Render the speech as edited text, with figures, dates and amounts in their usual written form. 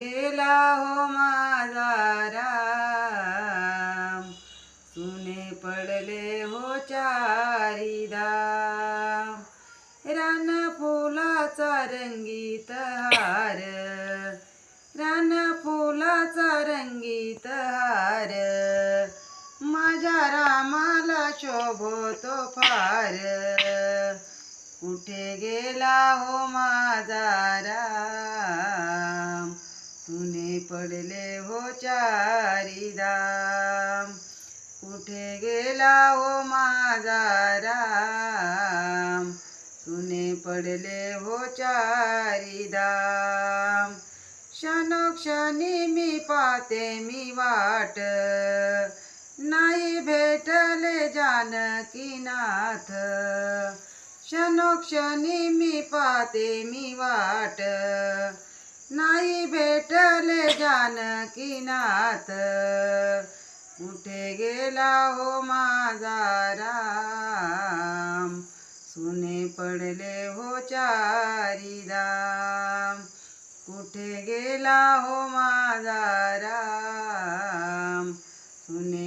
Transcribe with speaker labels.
Speaker 1: गेला हो माझा राम, सुने पडले हो चारी धाम. रान फुलाचा रंगीत हार, रान फुलाचा रंगीत हार, माझ्या रामाला शोभतो फार. कुठे गेला हो माझा राम, सुने पडले हो चारी धाम. कुठे गेला हो माझा राम, सुने पडले हो चारी धाम. क्षणोक्षणी मी पाहते मी वाट, नाही भेटले जानकीनाथ. क्षणोक्षणी मी पाहते मी वाट, नाही भेटले जानकीनाथ. कुठे गेला हो माझा राम, सुने पडले हो चारी धाम. कुठे गेला हो माझा राम, सुने